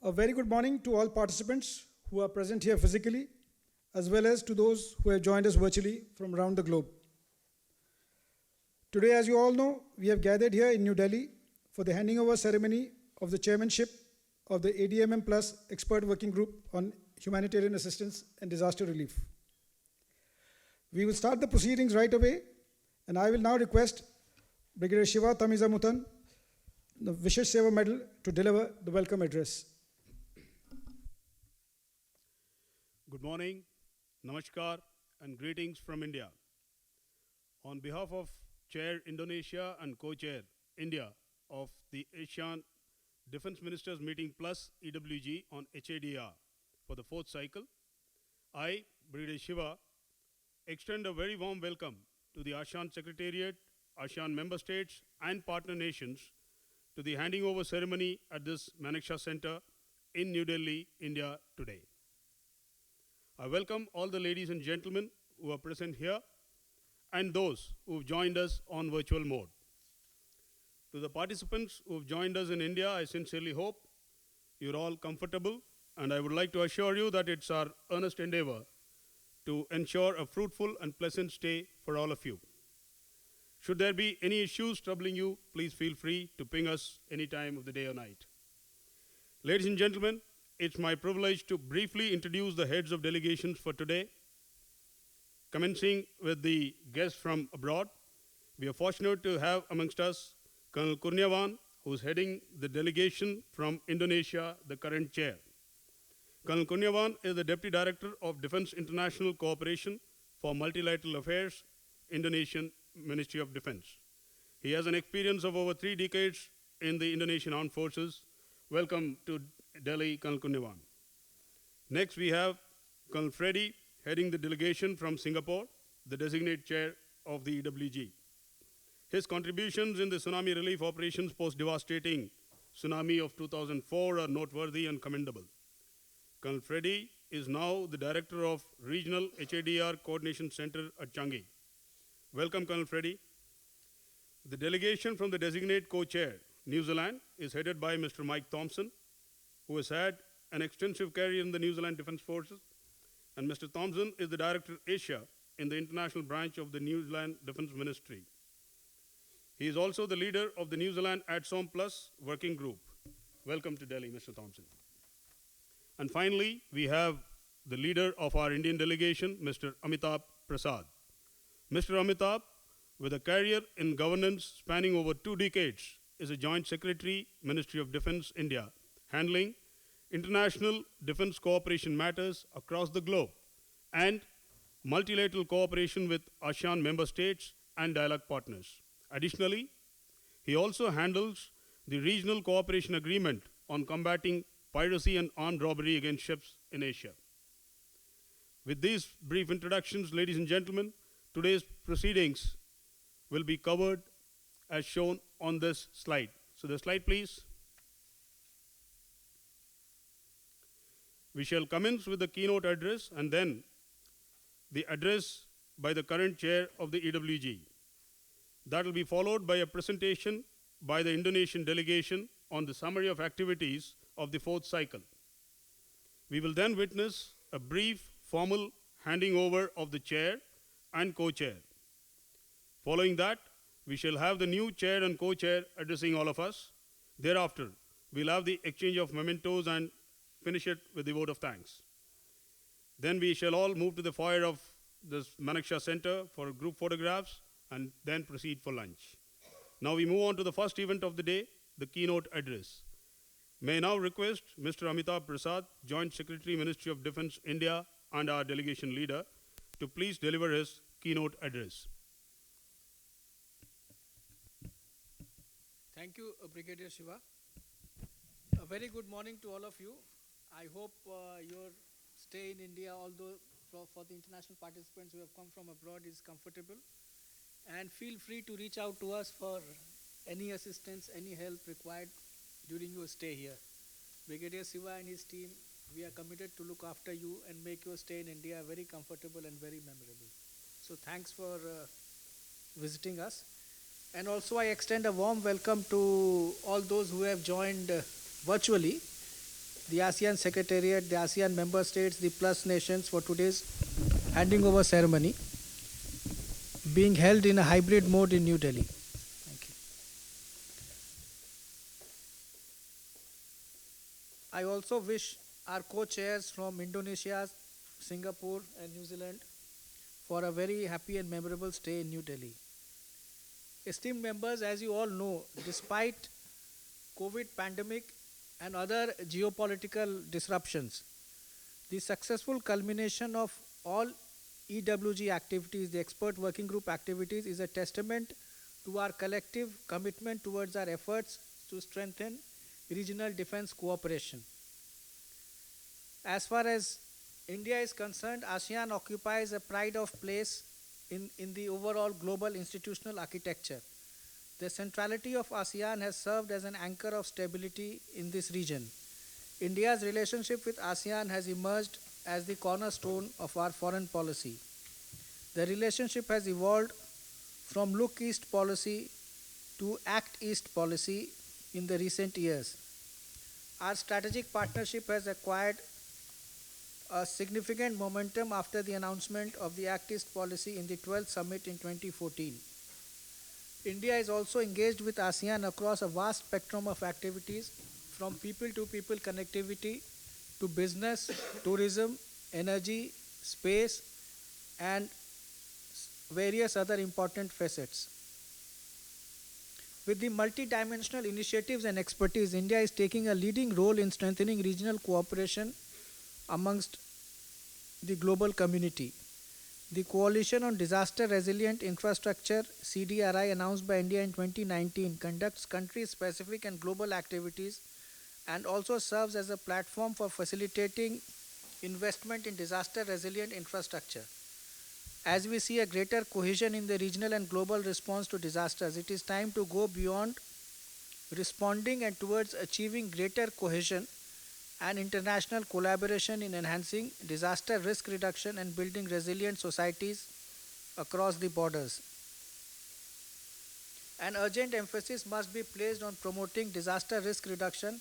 A very good morning to all participants who are present here physically, as well as to those who have joined us virtually from around the globe. Today, as you all know, we have gathered here in New Delhi for the handing over ceremony of the chairmanship of the ADMM Plus Expert Working Group on Humanitarian Assistance and Disaster Relief. We will start the proceedings right away, and I will now request Brigadier Shiva Tamizamutan, the Vishesh Seva Medal, to deliver the welcome address. Good morning, namaskar, and greetings from India. On behalf of Chair Indonesia and Co-Chair India of the ASEAN Defense Ministers Meeting Plus EWG on HADR for the fourth cycle, I, Brigadier Shiva, extend a very warm welcome to the ASEAN Secretariat, ASEAN member states, and partner nations to the handing over ceremony at this Manekshaw Center in New Delhi, India today. I welcome all the ladies and gentlemen who are present here and those who have joined us on virtual mode. To the participants who have joined us in India, I sincerely hope you're all comfortable, and I would like to assure you that it's our earnest endeavor to ensure a fruitful and pleasant stay for all of you. Should there be any issues troubling you, please feel free to ping us any time of the day or night. Ladies and gentlemen, it's my privilege to briefly introduce the heads of delegations for today. Commencing with the guests from abroad, we are fortunate to have amongst us Colonel Kurniawan, who is heading the delegation from Indonesia, the current chair. Colonel Kurniawan is the Deputy Director of Defense International Cooperation for Multilateral Affairs, Indonesian Ministry of Defense. He has an experience of over 3 decades in the Indonesian Armed Forces. Welcome to Delhi, Colonel Kurniawan. Next, we have Colonel Freddy, heading the delegation from Singapore, the designate chair of the EWG. His contributions in the tsunami relief operations post-devastating tsunami of 2004 are noteworthy and commendable. Colonel Freddy is now the Director of Regional HADR Coordination Center at Changi. Welcome, Colonel Freddy. The delegation from the designate co-chair, New Zealand, is headed by Mr. Mike Thompson, who has had an extensive career in the New Zealand Defense Forces, and Mr. Thompson is the Director Asia in the international branch of the New Zealand Defense Ministry. He is also the leader of the New Zealand ADSOM Plus working group. Welcome to Delhi, Mr. Thompson. And finally, we have the leader of our Indian delegation, Mr. Amitabh Prasad. Mr. Amitabh, with a career in governance spanning over 2 decades, is a Joint Secretary, Ministry of Defense, India, handling international defense cooperation matters across the globe and multilateral cooperation with ASEAN member states and dialogue partners. Additionally, he also handles the regional cooperation agreement on combating piracy and armed robbery against ships in Asia. With these brief introductions, ladies and gentlemen, today's proceedings will be covered as shown on this slide. So the slide, please. We shall commence with the keynote address and then the address by the current chair of the EWG. That will be followed by a presentation by the Indonesian delegation on the summary of activities of the fourth cycle. We will then witness a brief formal handing over of the chair and co-chair. Following that, we shall have the new chair and co-chair addressing all of us. Thereafter, we'll have the exchange of mementos and finish it with the vote of thanks. Then we shall all move to the foyer of this Manekshaw Center for group photographs and then proceed for lunch. Now we move on to the first event of the day, the keynote address. May I now request Mr. Amitabh Prasad, Joint Secretary, Ministry of Defense, India, and our delegation leader, to please deliver his keynote address. Thank you, Brigadier Shiva. A very good morning to all of you. I hope your stay in India, although for the international participants who have come from abroad, is comfortable. And feel free to reach out to us for any assistance, any help required during your stay here. Brigadier Shiva and his team, we are committed to look after you and make your stay in India very comfortable and very memorable. So thanks for visiting us. And also I extend a warm welcome to all those who have joined virtually. the ASEAN Secretariat, the ASEAN member states, the Plus nations for today's handing over ceremony being held in a hybrid mode in New Delhi. Thank you. I also wish our co-chairs from Indonesia, Singapore and New Zealand for a very happy and memorable stay in New Delhi. Esteemed members, as you all know, despite COVID pandemic and other geopolitical disruptions, the successful culmination of all EWG activities, the expert working group activities, is a testament to our collective commitment towards our efforts to strengthen regional defense cooperation. As far as India is concerned, ASEAN occupies a pride of place in the overall global institutional architecture. The centrality of ASEAN has served as an anchor of stability in this region. India's relationship with ASEAN has emerged as the cornerstone of our foreign policy. The relationship has evolved from Look East policy to Act East policy in the recent years. Our strategic partnership has acquired a significant momentum after the announcement of the Act East policy in the 12th summit in 2014. India is also engaged with ASEAN across a vast spectrum of activities, from people-to-people connectivity to business, tourism, energy, space, and various other important facets. With the multidimensional initiatives and expertise, India is taking a leading role in strengthening regional cooperation amongst the global community. The Coalition on Disaster Resilient Infrastructure (CDRI) announced by India in 2019 conducts country-specific and global activities and also serves as a platform for facilitating investment in disaster-resilient infrastructure. As we see a greater cohesion in the regional and global response to disasters, it is time to go beyond responding and towards achieving greater cohesion and international collaboration in enhancing disaster risk reduction and building resilient societies across the borders. An urgent emphasis must be placed on promoting disaster risk reduction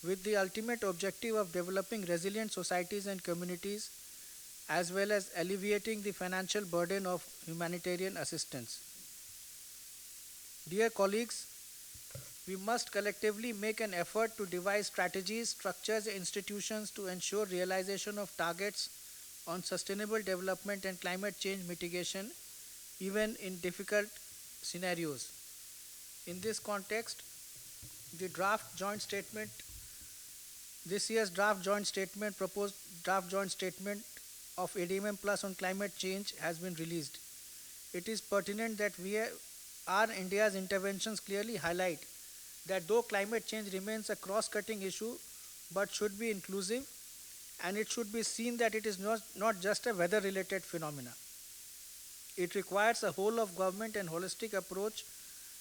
with the ultimate objective of developing resilient societies and communities, as well as alleviating the financial burden of humanitarian assistance. Dear colleagues, we must collectively make an effort to devise strategies, structures, and institutions to ensure realization of targets on sustainable development and climate change mitigation, even in difficult scenarios. In this context, the this year's proposed draft joint statement of ADMM Plus on climate change has been released. It is pertinent that India's interventions clearly highlight that though climate change remains a cross-cutting issue, but should be inclusive, and it should be seen that it is not just a weather-related phenomena. It requires a whole of government and holistic approach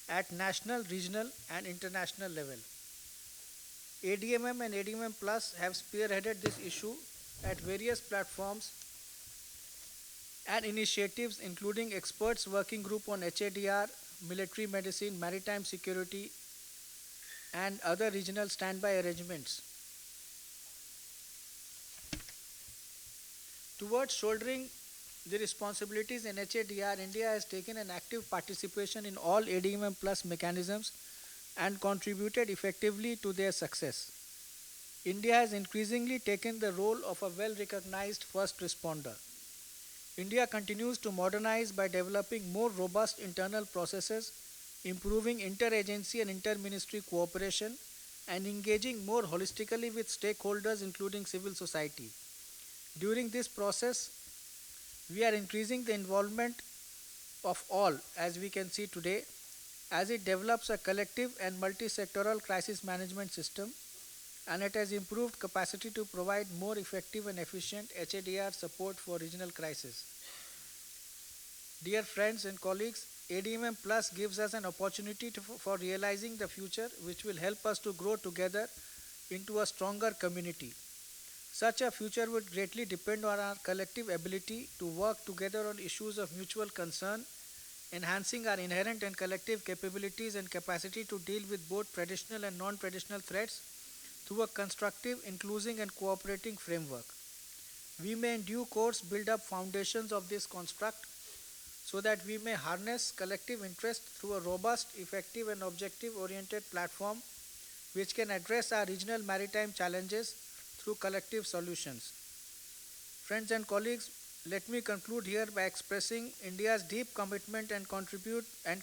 at national, regional and international level. ADMM and ADMM Plus have spearheaded this issue at various platforms and initiatives, including Experts Working Group on HADR, Military Medicine, Maritime Security, and other regional standby arrangements. Towards shouldering the responsibilities in HADR, India has taken an active participation in all ADMM Plus mechanisms and contributed effectively to their success. India has increasingly taken the role of a well-recognized first responder. India continues to modernize by developing more robust internal processes, improving interagency and inter-ministry cooperation, and engaging more holistically with stakeholders including civil society. During this process, we are increasing the involvement of all, as we can see today, as it develops a collective and multi-sectoral crisis management system, and it has improved capacity to provide more effective and efficient HADR support for regional crises. Dear friends and colleagues, ADMM Plus gives us an opportunity for realizing the future, which will help us to grow together into a stronger community. Such a future would greatly depend on our collective ability to work together on issues of mutual concern, enhancing our inherent and collective capabilities and capacity to deal with both traditional and non-traditional threats through a constructive, inclusive, and cooperating framework. We may in due course build up foundations of this construct so that we may harness collective interest through a robust, effective, and objective oriented platform which can address our regional maritime challenges through collective solutions. Friends and colleagues, let me conclude here by expressing India's deep commitment and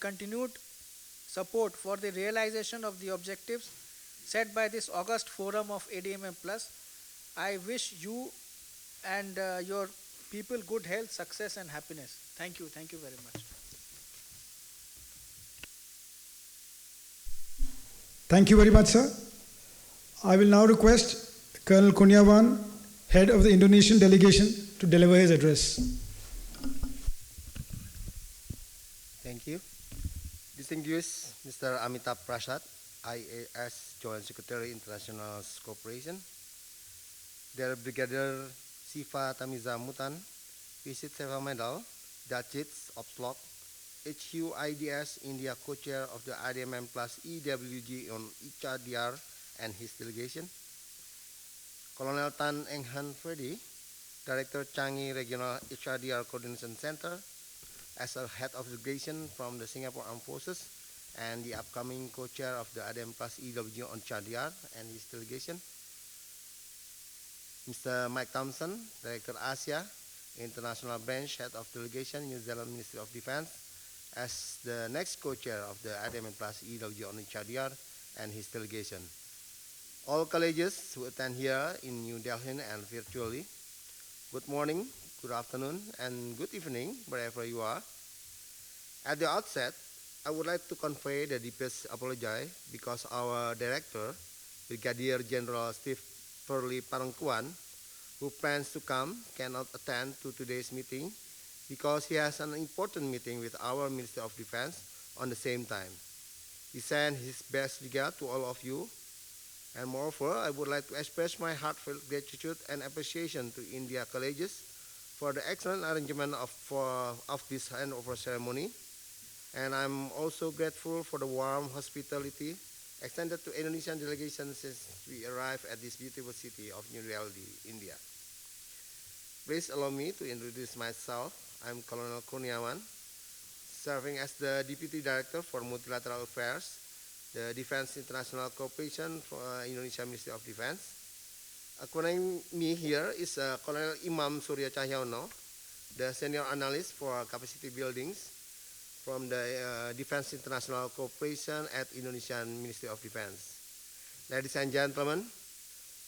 continued support for the realization of the objectives set by this August forum of ADMM Plus. I wish you and your people good health, success, and happiness. Thank you. Thank you very much. Thank you very much, sir. I will now request Colonel Kunyawan, head of the Indonesian delegation, to deliver his address. Thank you. Distinguished Mr. Amitabh Prasad, IAS Joint Secretary International Cooperation, Dear Brigadier Siva Tamiza Mutan, Visit Seva Medal, Duchess of Slock, HUIDS India co-chair of the IDMM plus EWG on HRDR and his delegation, Colonel Tan Eng Han Freddy, Director Changi Regional HRDR Coordination Center, as a head of delegation from the Singapore Armed Forces and the upcoming co-chair of the IDM plus EWG on HRDR and his delegation, Mr. Mike Thompson, Director Asia, International Branch, Head of Delegation, New Zealand Ministry of Defense, as the next co-chair of the IDM plus EWG on HRDR and his delegation. All colleagues who attend here in New Delhi and virtually, good morning, good afternoon, and good evening, wherever you are. At the outset, I would like to convey the deepest apology because our director, Brigadier General Steve Furley Parangkuan, who plans to come, cannot attend to today's meeting because he has an important meeting with our Minister of Defense on the same time. He sent his best regard to all of you, and moreover, I would like to express my heartfelt gratitude and appreciation to India colleagues for the excellent arrangement of this handover ceremony, and I'm also grateful for the warm hospitality extended to Indonesian delegation since we arrived at this beautiful city of New Delhi, India. Please allow me to introduce myself. I'm Colonel Kurniawan, serving as the Deputy Director for Multilateral Affairs, the Defense International Cooperation for Indonesia Ministry of Defense. Accompanying me here is Colonel Imam Surya Cahyono, the Senior Analyst for Capacity Buildings from the Defense International Cooperation at Indonesian Ministry of Defense. Ladies and gentlemen,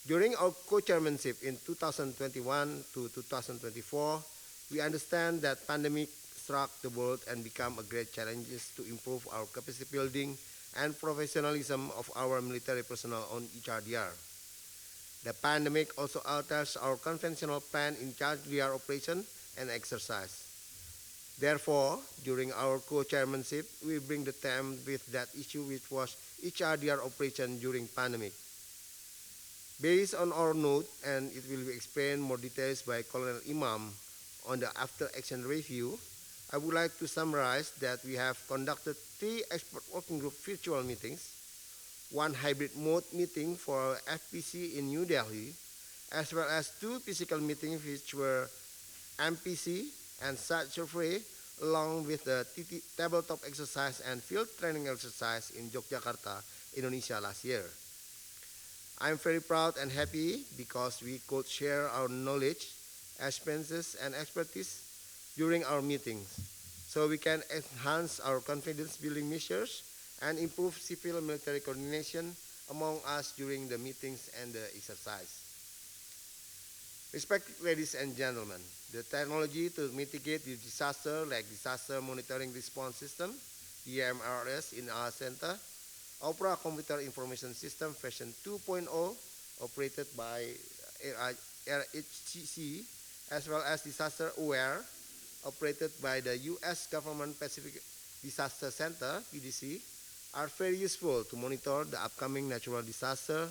during our co-chairmanship in 2021 to 2024, we understand that pandemic struck the world and become a great challenge to improve our capacity building and professionalism of our military personnel on HRDR. The pandemic also alters our conventional plan in HRDR operation and exercise. Therefore, during our co-chairmanship, we bring the theme with that issue, which was HRDR operation during pandemic. Based on our note, and it will be explained more details by Colonel Imam on the after-action review, I would like to summarize that we have conducted 3 expert working group virtual meetings, 1 hybrid mode meeting for FPC in New Delhi, as well as 2 physical meetings which were MPC and site survey, along with the tabletop exercise and field training exercise in Yogyakarta, Indonesia last year. I'm very proud and happy because we could share our knowledge, experiences, and expertise during our meetings, so we can enhance our confidence building measures and improve civil-military coordination among us during the meetings and the exercise. Respected ladies and gentlemen, the technology to mitigate the disaster, like Disaster Monitoring Response System, DMRS, in our center, Opera Computer Information System version 2.0, operated by RHCC, as well as Disaster Aware, operated by the U.S. Government Pacific Disaster Center, PDC, are very useful to monitor the upcoming natural disaster,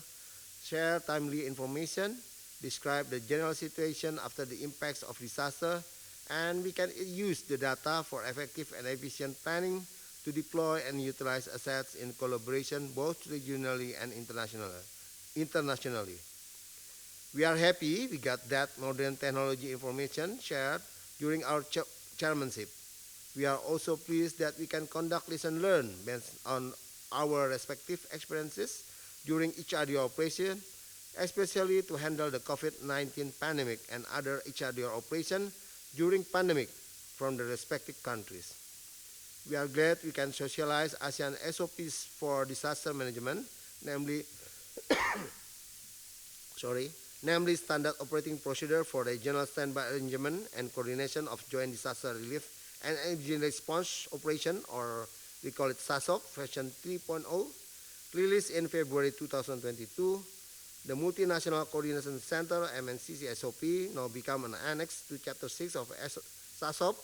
share timely information, describe the general situation after the impacts of disaster, and we can use the data for effective and efficient planning to deploy and utilize assets in collaboration both regionally and internationally. internationally. We are happy we got that modern technology information shared during our chairmanship. We are also pleased that we can conduct listen learn based on our respective experiences during HRD operation, especially to handle the COVID-19 pandemic and other HRD operation during pandemic from the respective countries. We are glad we can socialize ASEAN SOPs for disaster management, namely namely standard operating procedure for regional standby arrangement and coordination of joint disaster relief and emergency response operation, or we call it SASOC version 3.0, released in February 2022. The Multinational Coordination Center MNCC SOP now become an annex to Chapter 6 of SASOP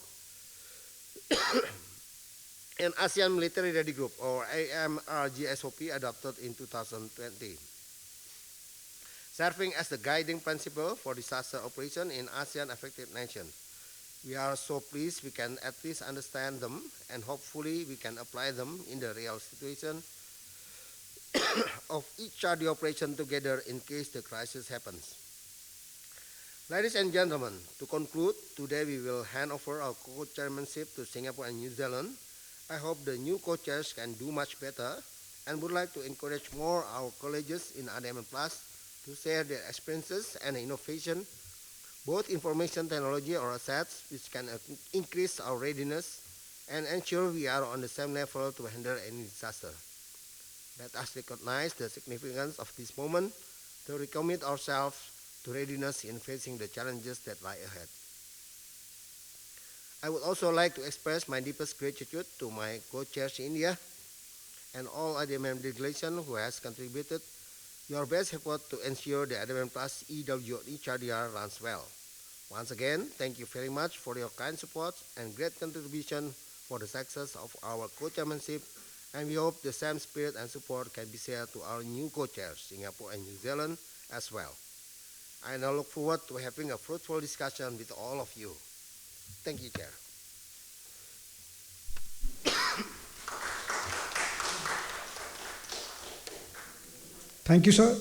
and ASEAN Military Ready Group, or AMRG SOP, adopted in 2020. Serving as the guiding principle for disaster operation in ASEAN affected nations. We are so pleased we can at least understand them, and hopefully we can apply them in the real situation of each RD operation together in case the crisis happens. Ladies and gentlemen, to conclude, today we will hand over our co-chairmanship to Singapore and New Zealand. I hope the new co-chairs can do much better, and would like to encourage more our colleagues in ADM Plus to share their experiences and innovation, both information technology or assets, which can increase our readiness and ensure we are on the same level to handle any disaster. Let us recognize the significance of this moment to recommit ourselves to readiness in facing the challenges that lie ahead. I would also like to express my deepest gratitude to my co-chairs in India and all ADMM delegation who has contributed your best effort to ensure the ADMM Plus EW HRDR runs well. Once again, thank you very much for your kind support and great contribution for the success of our co-chairmanship, and we hope the same spirit and support can be shared to our new co-chairs, Singapore and New Zealand, as well. I now look forward to having a fruitful discussion with all of you. Thank you, Chair. Thank you, sir.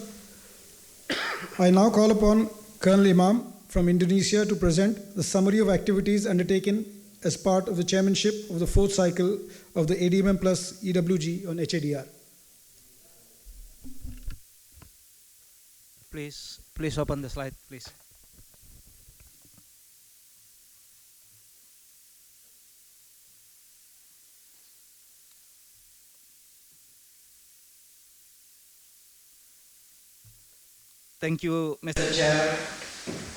I now call upon Colonel Imam from Indonesia to present the summary of activities undertaken as part of the chairmanship of the fourth cycle of the ADMM Plus EWG on HADR. Please open the slide, please. Thank you, Mr. Chair.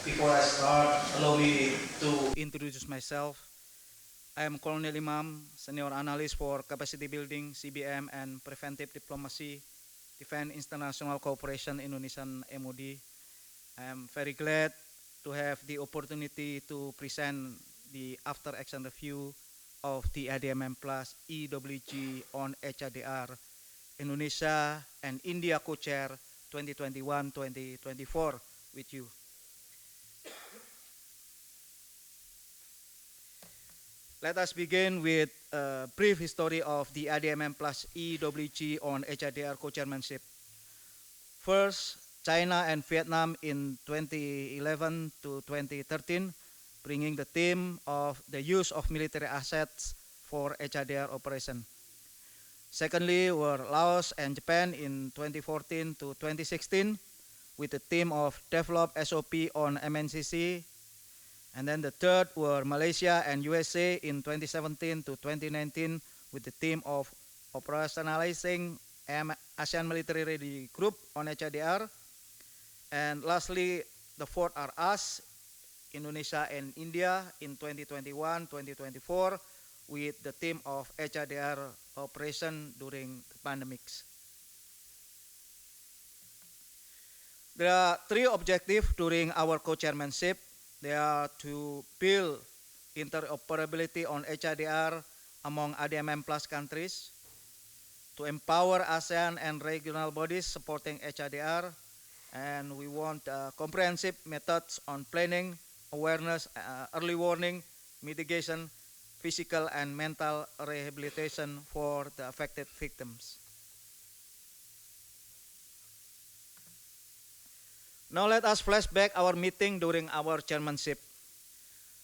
Before I start, allow me to introduce myself. I am Colonel Imam, Senior Analyst for Capacity Building, CBM, and Preventive Diplomacy, Defense International Cooperation Indonesian MOD. I am very glad to have the opportunity to present the after-action review of the ADMM Plus EWG on HADR, Indonesia and India co-chair 2021-2024 with you. Let us begin with a brief history of the ADMM Plus EWG on HADR co-chairmanship. First, China and Vietnam in 2011 to 2013, bringing the theme of the use of military assets for HADR operation. Secondly, were Laos and Japan in 2014 to 2016, with the theme of develop SOP on MNCC. And then the third were Malaysia and USA in 2017 to 2019, with the theme of operationalizing ASEAN Military Ready Group on HADR. And lastly, the fourth are us, Indonesia and India in 2021-2024, with the theme of HADR operation during the pandemics. There are three objectives during our co-chairmanship. They are to build interoperability on HADR among ADMM Plus countries, to empower ASEAN and regional bodies supporting HADR, and we want comprehensive methods on planning, awareness, early warning, mitigation, physical and mental rehabilitation for the affected victims. Now let us flashback our meeting during our chairmanship.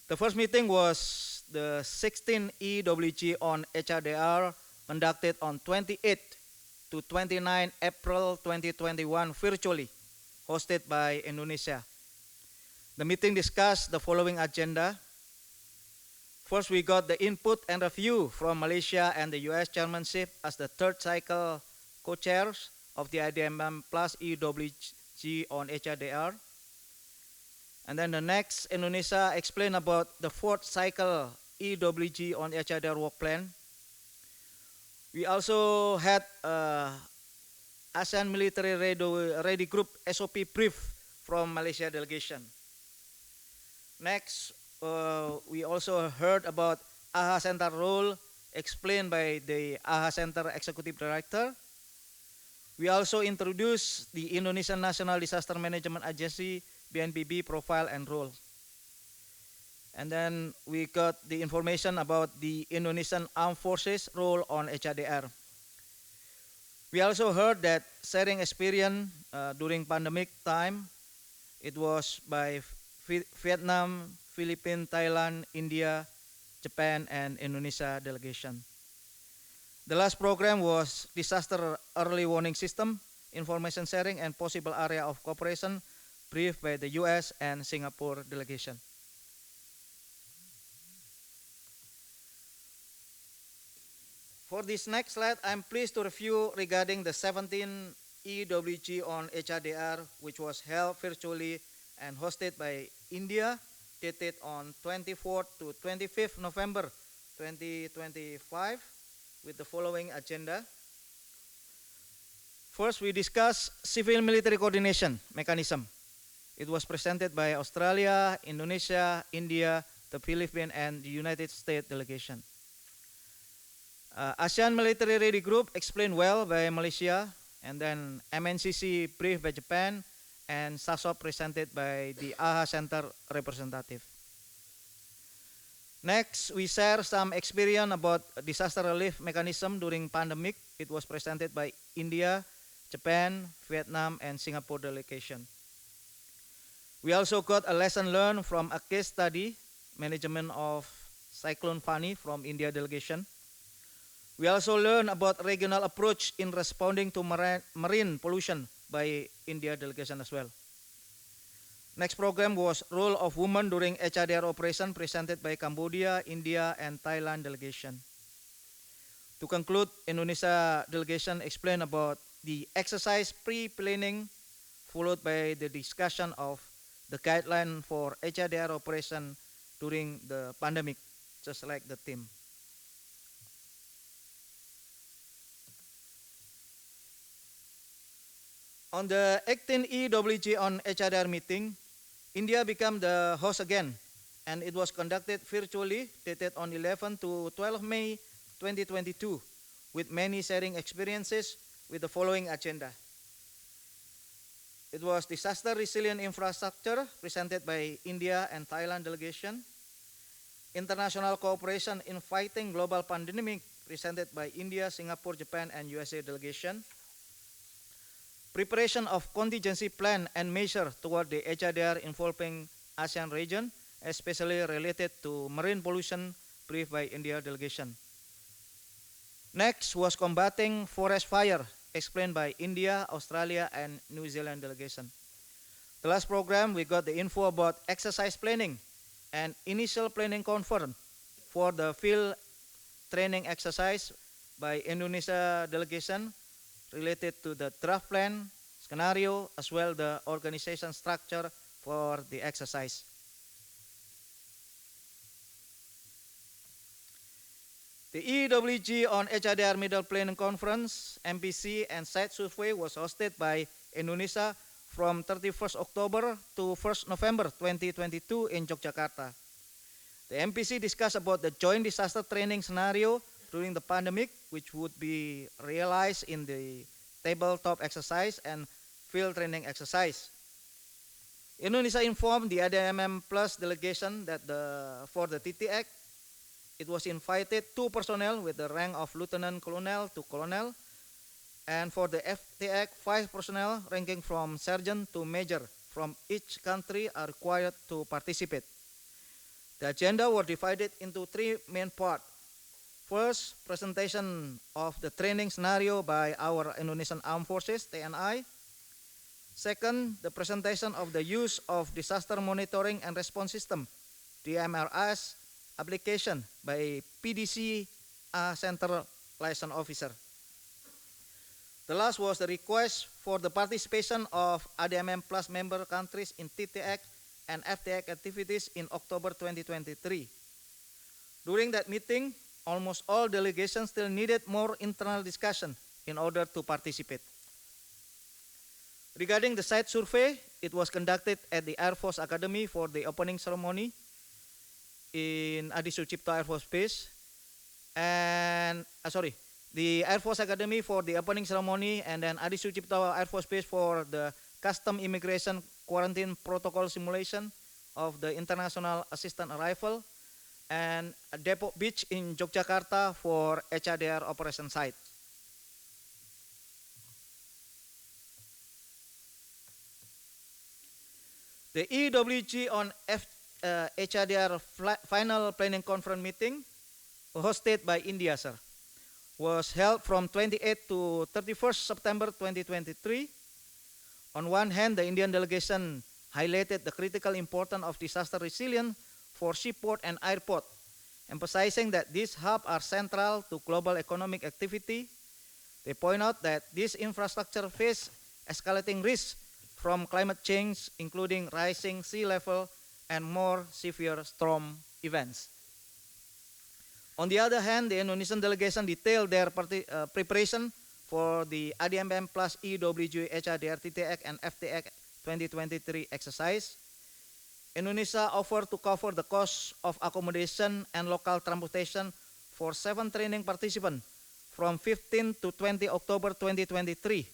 The first meeting was the 16th EWG on HRDR conducted on 28 to 29 April 2021 virtually, hosted by Indonesia. The meeting discussed the following agenda. First, we got the input and review from Malaysia and the US chairmanship as the third cycle co-chairs of the IDMM plus EWG on HRDR. And then the next, Indonesia explained about the fourth cycle EWG on HRDR work plan. We also had ASEAN Military Ready Group SOP brief from Malaysia delegation. Next, we also heard about AHA Center role explained by the AHA Center Executive Director. We also introduced the Indonesian National Disaster Management Agency BNPB profile and role. And then we got the information about the Indonesian Armed Forces role on HRDR. We also heard that sharing experience during pandemic time, it was by Vietnam, Philippines, Thailand, India, Japan, and Indonesia delegation. The last program was Disaster Early Warning System, Information Sharing, and Possible Area of Cooperation, briefed by the US and Singapore delegation. For this next slide, I'm pleased to review regarding the 17th EWG on HRDR, which was held virtually and hosted by India, dated on 24th to 25th November 2025, with the following agenda. First, we discuss civil-military coordination mechanism. It was presented by Australia, Indonesia, India, the Philippines, and the United States delegation. ASEAN Military Ready Group explained well by Malaysia, and then MNCC briefed by Japan, and SASOP presented by the AHA Center representative. Next, we share some experience about disaster relief mechanism during pandemic. It was presented by India, Japan, Vietnam, and Singapore delegation. We also got a lesson learned from a case study, management of Cyclone Fani from India delegation. We also learned about regional approach in responding to marine pollution by India delegation as well. Next program was role of women during HRDR operation presented by Cambodia, India, and Thailand delegation. To conclude, Indonesia delegation explained about the exercise pre-planning, followed by the discussion of the guideline for HRDR operation during the pandemic, just like the theme. On the 18th EWG on HRDR meeting, India became the host again, and it was conducted virtually, dated on 11 to 12 May 2022, with many sharing experiences with the following agenda. It was disaster resilient infrastructure presented by India and Thailand delegation. International cooperation in fighting global pandemic presented by India, Singapore, Japan, and USA delegation. Preparation of contingency plan and measure toward the HRDR involving ASEAN region, especially related to marine pollution, briefed by India delegation. Next was combating forest fire, explained by India, Australia, and New Zealand delegation. The last program, we got the info about exercise planning and initial planning conference for the field training exercise by Indonesia delegation, related to the draft plan, scenario, as well the organization structure for the exercise. The EWG on HRDR Middle Planning Conference, MPC, and site survey was hosted by Indonesia from 31st October to 1st November 2022 in Yogyakarta. The MPC discussed about the joint disaster training scenario during the pandemic, which would be realized in the tabletop exercise and field training exercise. Indonesia informed the ADMM Plus delegation that for the TTX, it was invited 2 personnel with the rank of lieutenant colonel to colonel, and for the FTX, 5 personnel ranking from sergeant to major from each country are required to participate. The agenda was divided into three main parts. First, presentation of the training scenario by our Indonesian Armed Forces, TNI. Second, the presentation of the use of disaster monitoring and response system, DMRS, application by PDC Center Liaison Officer. The last was the request for the participation of ADMM Plus member countries in TTX and FTX activities in October 2023. During that meeting, almost all delegations still needed more internal discussion in order to participate. Regarding the site survey, it was conducted at the Air Force Academy for the opening ceremony in Adi Sucipto Air Force Base, and the Air Force Academy for the opening ceremony, and then Adi Sucipto Air Force Base for the custom immigration quarantine protocol simulation of the international assistant arrival, and Depot Beach in Yogyakarta for HADR operation site. The EWG on HADR final planning conference meeting, hosted by India, sir, was held from 28 to 31st September 2023. On one hand, the Indian delegation highlighted the critical importance of disaster resilience for seaport and airport, emphasizing that these hubs are central to global economic activity. They point out that this infrastructure faces escalating risks from climate change, including rising sea level and more severe storm events. On the other hand, the Indonesian delegation detailed their preparation for the ADMM plus EWG HADR TTX and FTX 2023 exercise. Indonesia offered to cover the cost of accommodation and local transportation for 7 training participants from 15 to 20 October 2023.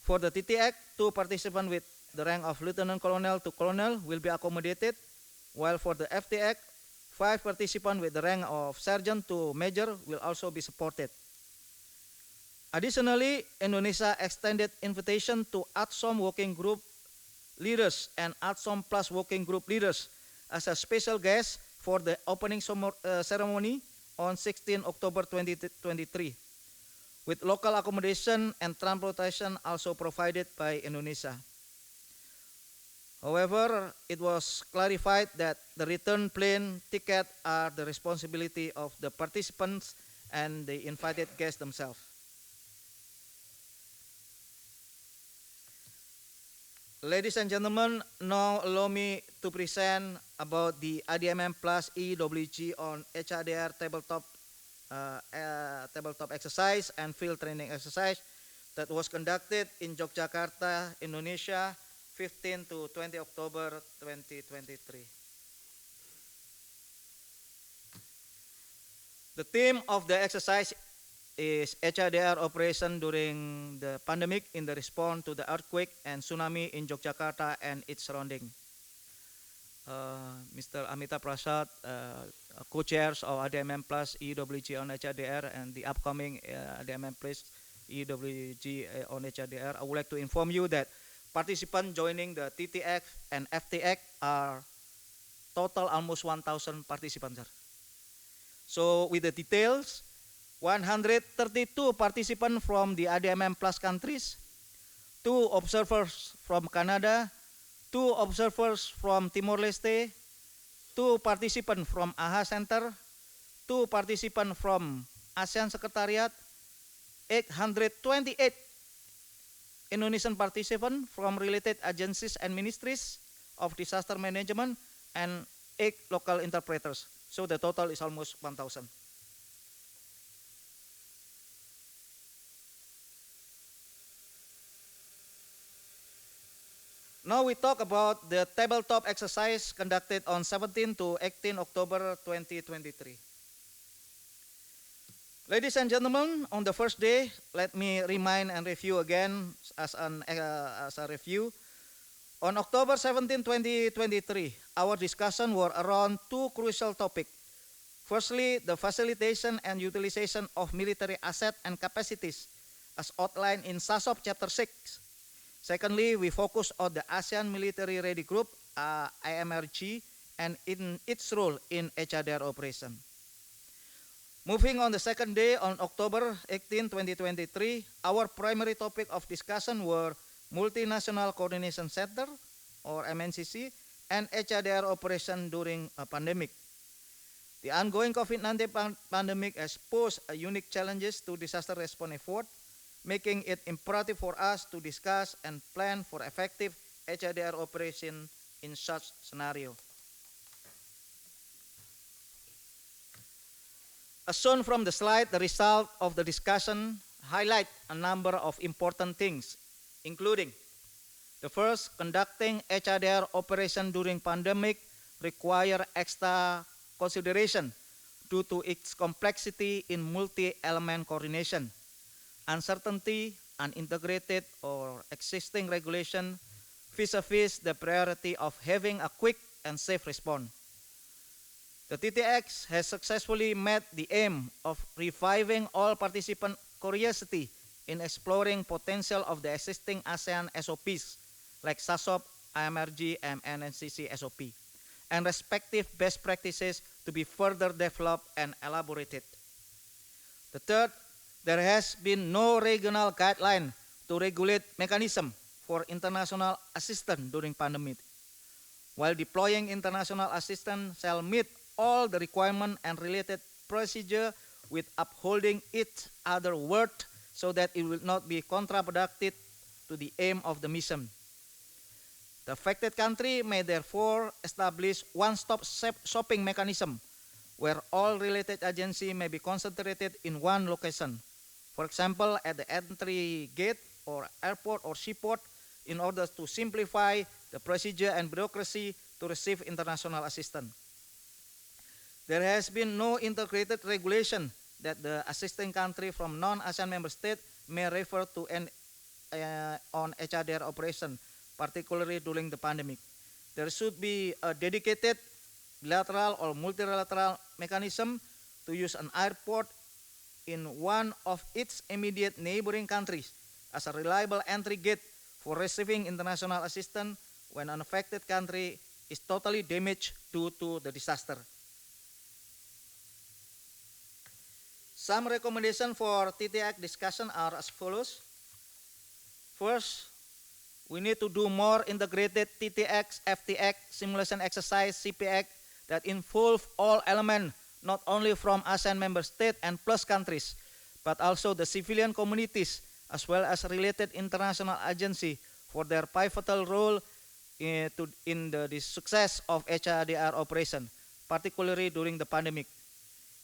For the TTX, 2 participants with the rank of Lieutenant Colonel to Colonel will be accommodated, while for the FTX, 5 participants with the rank of Sergeant to Major will also be supported. Additionally, Indonesia extended invitation to ADSOM working group leaders and ADSOM Plus working group leaders as a special guest for the opening ceremony on 16 October 2023, with local accommodation and transportation also provided by Indonesia. However, it was clarified that the return plane ticket are the responsibility of the participants and the invited guests themselves. Ladies and gentlemen, now allow me to present about the ADMM Plus EWG on HADR tabletop exercise and field training exercise that was conducted in Yogyakarta, Indonesia, 15 to 20 October 2023. The theme of the exercise is HADR operation during the pandemic in the response to the earthquake and tsunami in Yogyakarta and its surrounding. Mr. Amita Prasad, co-chairs of ADMM Plus EWG on HADR and the upcoming ADMM Plus EWG on HADR, I would like to inform you that participants joining the TTX and FTX are total almost 1,000 participants, sir. So with the details, 132 participants from the ADMM Plus countries, 2 observers from Canada, 2 observers from Timor-Leste, 2 participants from AHA Center, 2 participants from ASEAN Secretariat, 828 Indonesian participants from related agencies and ministries of disaster management, and 8 local interpreters. So the total is almost 1,000. Now we talk about the tabletop exercise conducted on 17 to 18 October 2023. Ladies and gentlemen, on the first day, let me remind and review again as a review. On October 17, 2023, our discussion were around 2 crucial topics. Firstly, the facilitation and utilization of military assets and capacities as outlined in SASOP Chapter 6. Secondly, we focus on the ASEAN Military Ready Group, AMRG, and in its role in HRDR operation. Moving on the second day on October 18, 2023, our primary topic of discussion were Multinational Coordination Center, or MNCC, and HRDR operation during a pandemic. The ongoing COVID-19 pandemic has posed unique challenges to disaster response effort, making it imperative for us to discuss and plan for effective HRDR operation in such scenario. As shown from the slide, the result of the discussion highlight a number of important things, including the first, conducting HRDR operation during pandemic require extra consideration due to its complexity in multi-element coordination, uncertainty, unintegrated or existing regulation vis-a-vis the priority of having a quick and safe response. The TTX has successfully met the aim of reviving all participant curiosity in exploring potential of the existing ASEAN SOPs like SASOP, IMRG, and NNCC SOP, and respective best practices to be further developed and elaborated. The third, there has been no regional guideline to regulate mechanism for international assistance during pandemic. While deploying international assistance shall meet all the requirements and related procedure with upholding each other word so that it will not be counterproductive to the aim of the mission. The affected country may therefore establish one-stop shopping mechanism where all related agencies may be concentrated in one location. For example, at the entry gate or airport or seaport, in order to simplify the procedure and bureaucracy to receive international assistance. There has been no integrated regulation that the assisting country from non-ASEAN member state may refer to on HRDR operation, particularly during the pandemic. There should be a dedicated bilateral or multilateral mechanism to use an airport in one of its immediate neighboring countries as a reliable entry gate for receiving international assistance when an affected country is totally damaged due to the disaster. Some recommendations for TTX discussion are as follows. First, we need to do more integrated TTX, FTX, simulation exercise, CPX that involve all elements, not only from ASEAN member states and plus countries, but also the civilian communities as well as related international agencies for their pivotal role in the success of HRDR operation, particularly during the pandemic.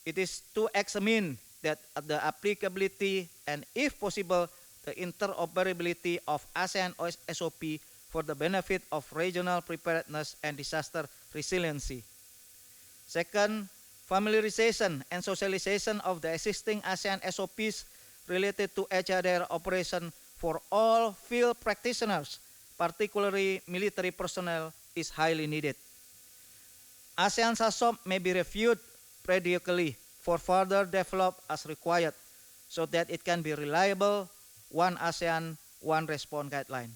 It is to examine that the applicability and, if possible, the interoperability of ASEAN SOP for the benefit of regional preparedness and disaster resiliency. Second, familiarization and socialization of the existing ASEAN SOPs related to HRDR operation for all field practitioners, particularly military personnel, is highly needed. ASEAN SASOP may be reviewed periodically for further develop as required so that it can be reliable, one ASEAN, one response guideline.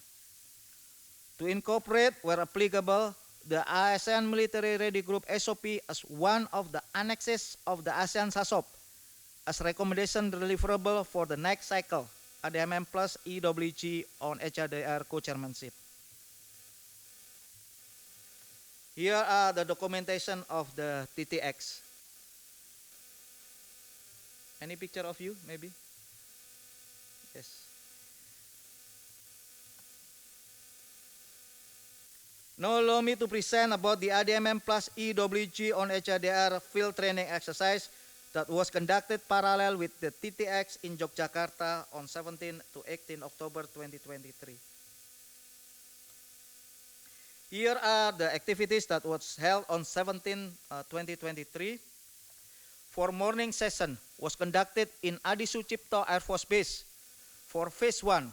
To incorporate, where applicable, the ASEAN Military Ready Group SOP as one of the annexes of the ASEAN SASOP as recommendation deliverable for the next cycle, ADMM plus EWG on HRDR co-chairmanship. Here are the documentation of the TTX. Any picture of you, maybe? Yes. Now allow me to present about the ADMM plus EWG on HRDR field training exercise that was conducted parallel with the TTX in Yogyakarta on 17 to 18 October 2023. Here are the activities that was held on 17, 2023. For morning session was conducted in Adi Sucipto Air Force Base. For phase 1,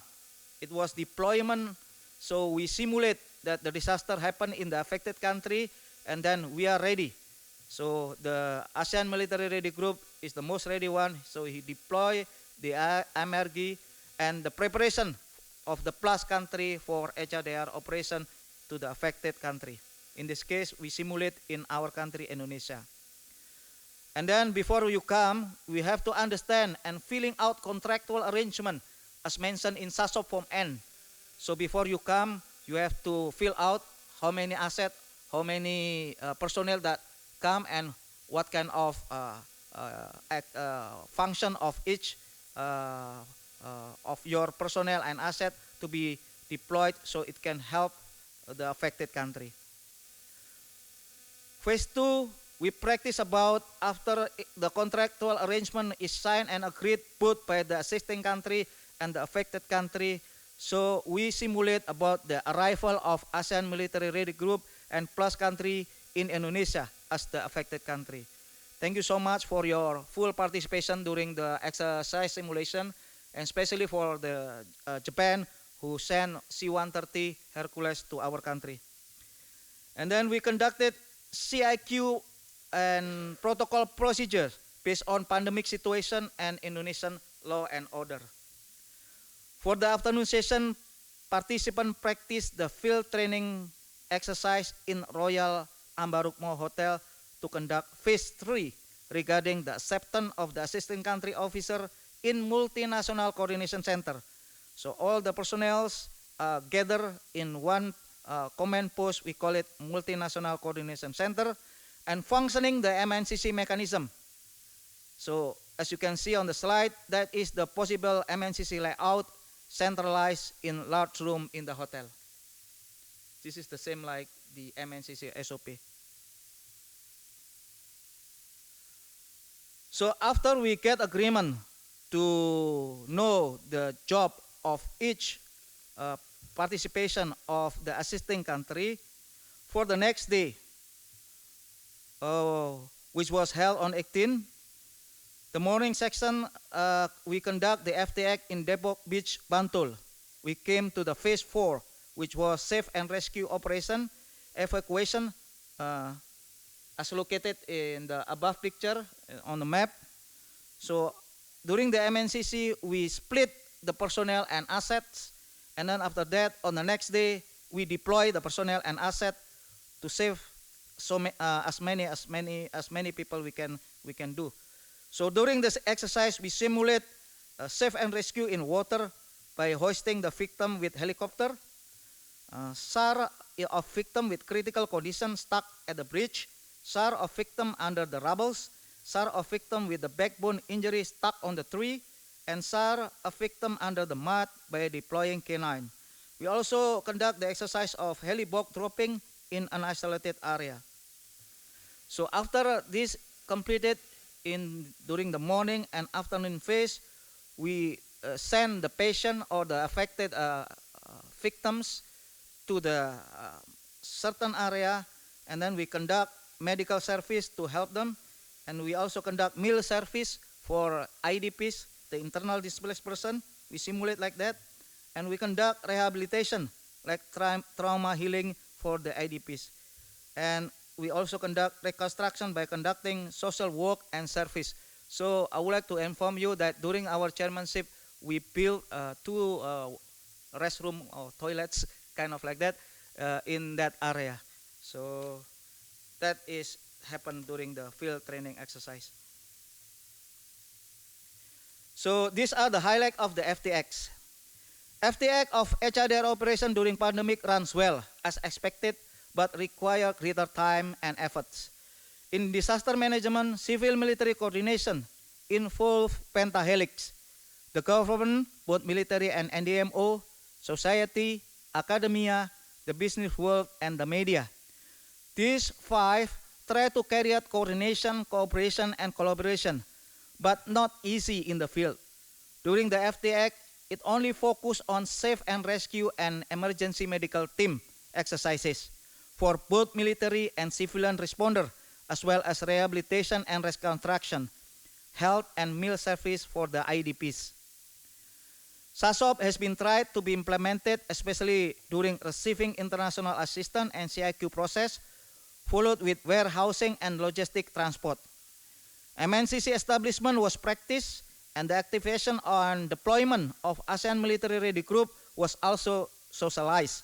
it was deployment, so we simulate that the disaster happened in the affected country and then we are ready. So the ASEAN Military Ready Group is the most ready one, so he deploy the MRG and the preparation of the plus country for HRDR operation to the affected country. In this case, we simulate in our country, Indonesia. And then before you come, we have to understand and filling out contractual arrangement as mentioned in SASOP Form N. So before you come, you have to fill out how many assets, how many personnel that come, and what kind of function of each of your personnel and asset to be deployed so it can help the affected country. Phase 2, we practice about after the contractual arrangement is signed and agreed both by the assisting country and the affected country. So we simulate about the arrival of ASEAN Military Ready Group and plus country in Indonesia as the affected country. Thank you so much for your full participation during the exercise simulation, and especially for the Japan who sent C-130 Hercules to our country. And then we conducted CIQ and protocol procedures based on pandemic situation and Indonesian law and order. For the afternoon session, participants practice the field training exercise in Royal Ambarukmo Hotel to conduct phase 3 regarding the acceptance of the assistant country officer in multinational coordination center. So all the personnel gather in one command post, we call it multinational coordination center, and functioning the MNCC mechanism. So as you can see on the slide, that is the possible MNCC layout centralized in large room in the hotel. This is the same like the MNCC SOP. So after we get agreement to know the job of each participation of the assisting country, for the next day, which was held on 18, the morning section, we conduct the FTX in Depok Beach, Bantul. We came to the phase 4, which was safe and rescue operation, evacuation, as located in the above picture on the map. So during the MNCC, we split the personnel and assets, and then after that, on the next day, we deploy the personnel and asset to save as many people we can do. So during this exercise, we simulate safe and rescue in water by hoisting the victim with helicopter, SAR of victim with critical condition stuck at the bridge, SAR of victim under the rubbles, SAR of victim with the backbone injury stuck on the tree, and SAR of victim under the mud by deploying canine. We also conduct the exercise of helibog dropping in an isolated area. So after this completed during the morning and afternoon phase, we send the patient or the affected victims to the certain area, and then we conduct medical service to help them, and we also conduct meal service for IDPs, the internal displaced person. We simulate like that, and we conduct rehabilitation like trauma healing for the IDPs, and we also conduct reconstruction by conducting social work and service. So I would like to inform you that during our chairmanship, we built 2 restroom or toilets, kind of like that, in that area. So that is happened during the field training exercise. So these are the highlights of the FTX. FTX of HRDR operation during pandemic runs well as expected, but require greater time and efforts. In disaster management, civil-military coordination involve pentahelix. The government, both military and NDMO, society, academia, the business world, and the media. These 5 try to carry out coordination, cooperation, and collaboration, but not easy in the field. During the FTX, it only focused on safe and rescue and emergency medical team exercises for both military and civilian responder, as well as rehabilitation and reconstruction, health and meal service for the IDPs. SASOP has been tried to be implemented, especially during receiving international assistance and CIQ process, followed with warehousing and logistic transport. MNCC establishment was practiced, and the activation and deployment of ASEAN Military Ready Group was also socialized.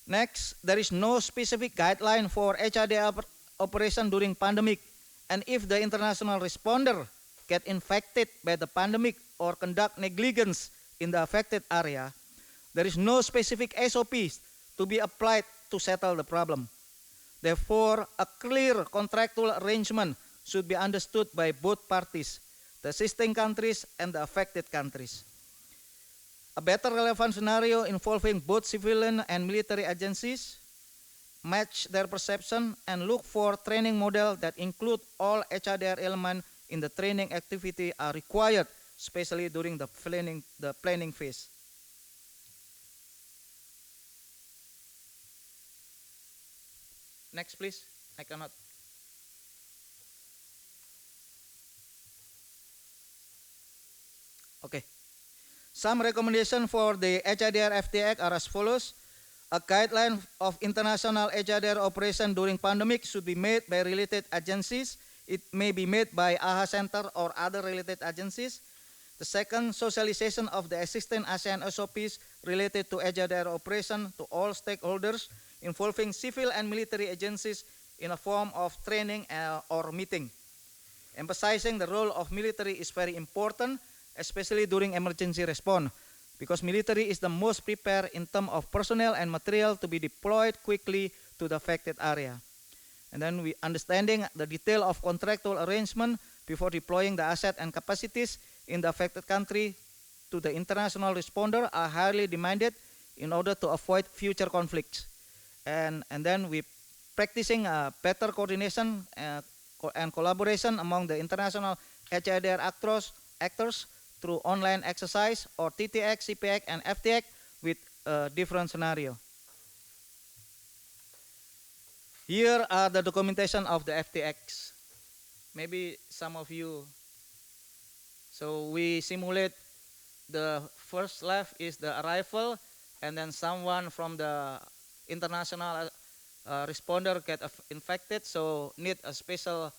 Next, there is no specific guideline for HRDR operation during pandemic, and if the international responder get infected by the pandemic or conduct negligence in the affected area, there is no specific SOPs to be applied to settle the problem. Therefore, a clear contractual arrangement should be understood by both parties, the assisting countries and the affected countries. A better relevant scenario involving both civilian and military agencies match their perception and look for training model that include all HRDR elements in the training activity are required, especially during the planning phase. Next, please. I cannot. Okay. Some recommendations for the HRDR FTX are as follows. A guideline of international HRDR operation during pandemic should be made by related agencies. It may be made by AHA Center or other related agencies. The second, socialization of the existing ASEAN SOPs related to HRDR operation to all stakeholders involving civil and military agencies in a form of training or meeting. Emphasizing the role of military is very important, especially during emergency response, because military is the most prepared in terms of personnel and material to be deployed quickly to the affected area. And then we understanding the detail of contractual arrangement before deploying the asset and capacities in the affected country to the international responder are highly demanded in order to avoid future conflicts. And then we practicing better coordination and collaboration among the international HRDR actors through online exercise or TTX, CPX, and FTX with different scenario. Here are the documentation of the FTX. Maybe some of you. So we simulate the first left is the arrival, and then someone from the international responder get infected, so need a special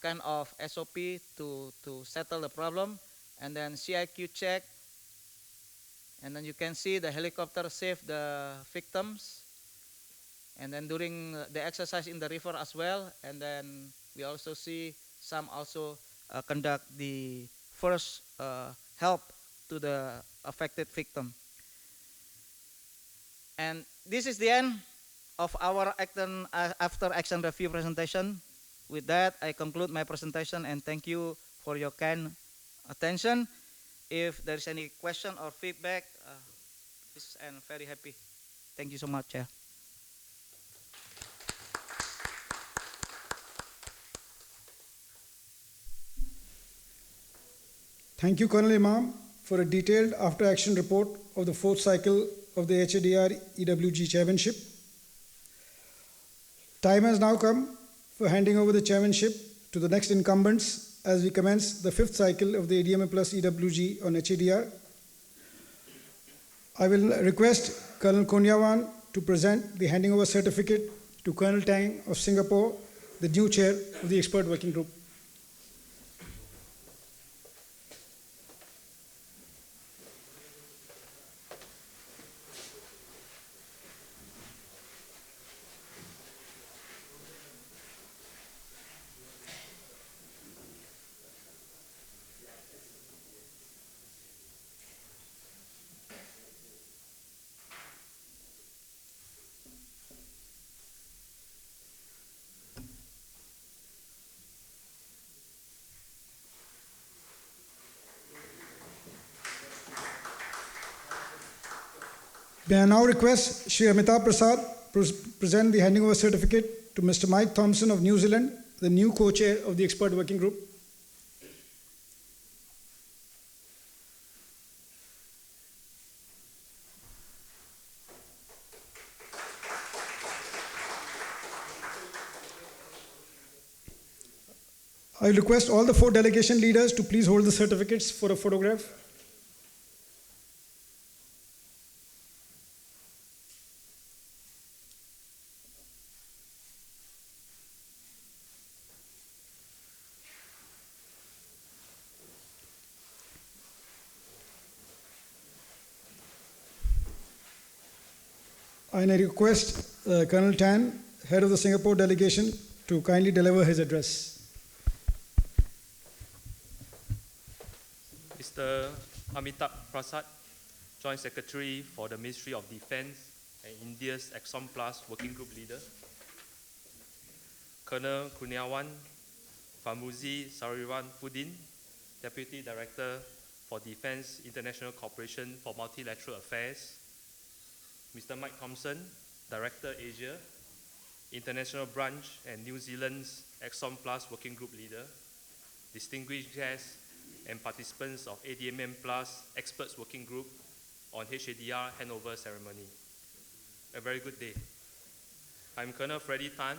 kind of SOP to settle the problem, and then CIQ check, and then you can see the helicopter save the victims, and then during the exercise in the river as well, and then we also see some also conduct the first help to the affected victim. And this is the end of our after action review presentation. With that, I conclude my presentation and thank you for your kind attention. If there is any question or feedback, please, I'm very happy. Thank you so much, Chair. Thank you, Colonel Imam, for a detailed after-action report of the fourth cycle of the HADR EWG chairmanship. Time has now come for handing over the chairmanship to the next incumbents as we commence the fifth cycle of the ADMA plus EWG on HADR. I will request Colonel Konyawan to present the handing over certificate to Colonel Tang of Singapore, the new chair of the expert working group. May I now request Shri Amitabh Prasad present the handing over certificate to Mr. Mike Thompson of New Zealand, the new co-chair of the expert working group. I request all the 4 delegation leaders to please hold the certificates for a photograph. I now request Colonel Tan, head of the Singapore delegation, to kindly deliver his address. Mr. Amitabh Prasad, Joint Secretary for the Ministry of Defense and India's ASEAN Plus Working Group Leader, Colonel Kurniawan Famuzi Sariwan Pudin, Deputy Director for Defense International Cooperation for Multilateral Affairs, Mr. Mike Thompson, Director Asia, International Branch and New Zealand's ASEAN Plus Working Group Leader, distinguished guests and participants of ADMM Plus Experts Working Group on HADR handover ceremony. A very good day. I'm Colonel Freddie Tan,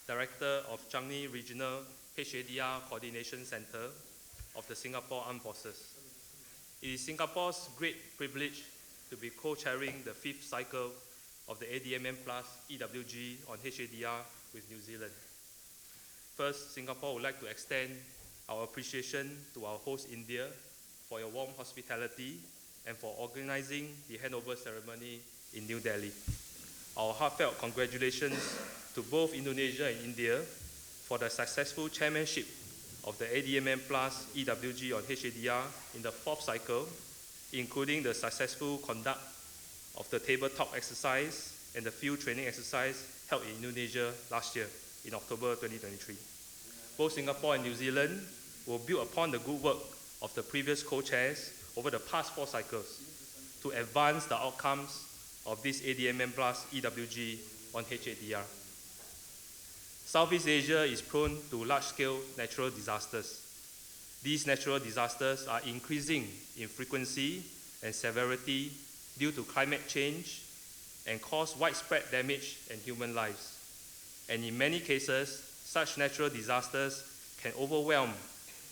Director of Changi Regional HADR Coordination Center of the Singapore Armed Forces. It is Singapore's great privilege to be co-chairing the 5th cycle of the ADMM Plus EWG on HADR with New Zealand. First, Singapore would like to extend our appreciation to our host India for your warm hospitality and for organizing the handover ceremony in New Delhi. Our heartfelt congratulations to both Indonesia and India for the successful chairmanship of the ADMM Plus EWG on HADR in the 4th cycle, including the successful conduct of the tabletop exercise and the field training exercise held in Indonesia last year in October 2023. Both Singapore and New Zealand will build upon the good work of the previous co-chairs over the past 4 cycles to advance the outcomes of this ADMM Plus EWG on HADR. Southeast Asia is prone to large-scale natural disasters. These natural disasters are increasing in frequency and severity due to climate change and cause widespread damage and human lives. And in many cases, such natural disasters can overwhelm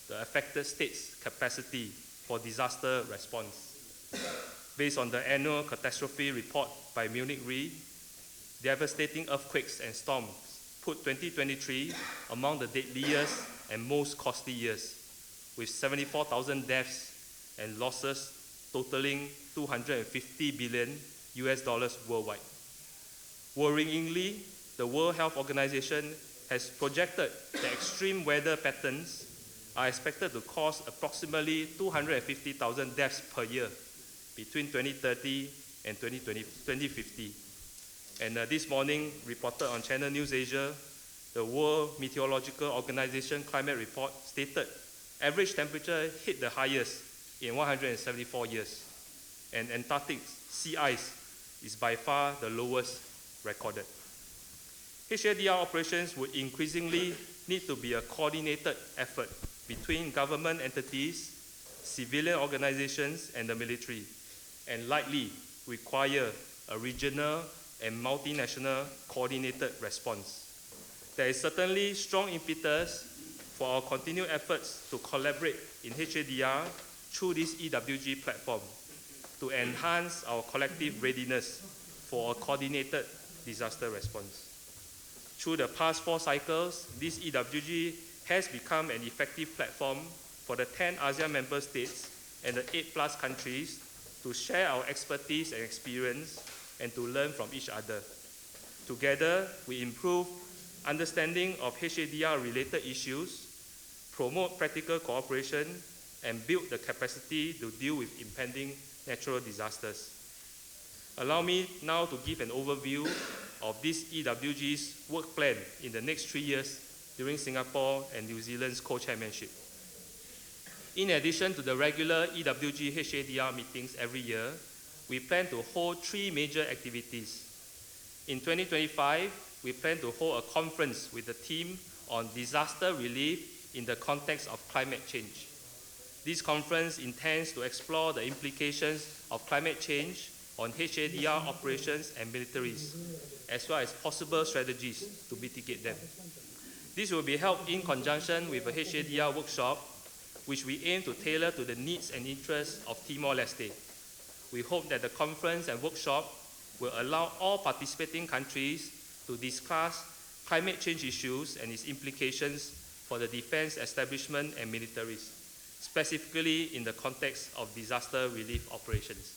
the affected state's capacity for disaster response. Based on the annual catastrophe report by Munich Re, devastating earthquakes and storms put 2023 among the deadliest and most costly years, with 74,000 deaths and losses totaling $250 billion worldwide. Worryingly, the World Health Organization has projected that extreme weather patterns are expected to cause approximately 250,000 deaths per year between 2030 and 2050. And this morning, reported on Channel News Asia, the World Meteorological Organization climate report stated average temperature hit the highest in 174 years, and Antarctic sea ice is by far the lowest recorded. HADR operations would increasingly need to be a coordinated effort between government entities, civilian organizations, and the military, and likely require a regional and multinational coordinated response. There is certainly strong impetus for our continued efforts to collaborate in HADR through this EWG platform to enhance our collective readiness for a coordinated disaster response. Through the past 4 cycles, this EWG has become an effective platform for the 10 ASEAN member states and the 8+ countries to share our expertise and experience and to learn from each other. Together, we improve understanding of HADR-related issues, promote practical cooperation, and build the capacity to deal with impending natural disasters. Allow me now to give an overview of this EWG's work plan in the next 3 years during Singapore and New Zealand's co-chairmanship. In addition to the regular EWG HADR meetings every year, we plan to hold 3 major activities. In 2025, we plan to hold a conference with the team on disaster relief in the context of climate change. This conference intends to explore the implications of climate change on HADR operations and militaries, as well as possible strategies to mitigate them. This will be held in conjunction with a HADR workshop, which we aim to tailor to the needs and interests of Timor-Leste. We hope that the conference and workshop will allow all participating countries to discuss climate change issues and its implications for the defense establishment and militaries, specifically in the context of disaster relief operations.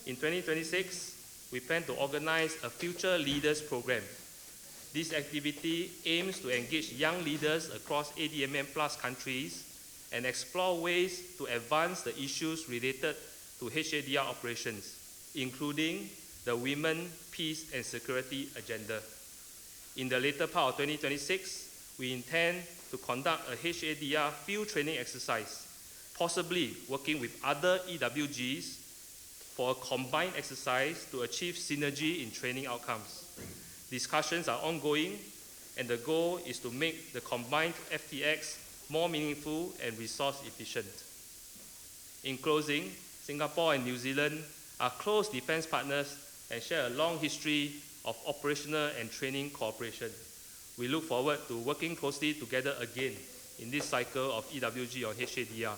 In 2026, we plan to organize a Future Leaders Program. This activity aims to engage young leaders across ADMM Plus countries and explore ways to advance the issues related to HADR operations, including the Women, Peace and Security agenda. In the later part of 2026, we intend to conduct a HADR field training exercise, possibly working with other EWGs for a combined exercise to achieve synergy in training outcomes. Discussions are ongoing, and the goal is to make the combined FTX more meaningful and resource efficient. In closing, Singapore and New Zealand are close defense partners and share a long history of operational and training cooperation. We look forward to working closely together again in this cycle of EWG on HADR.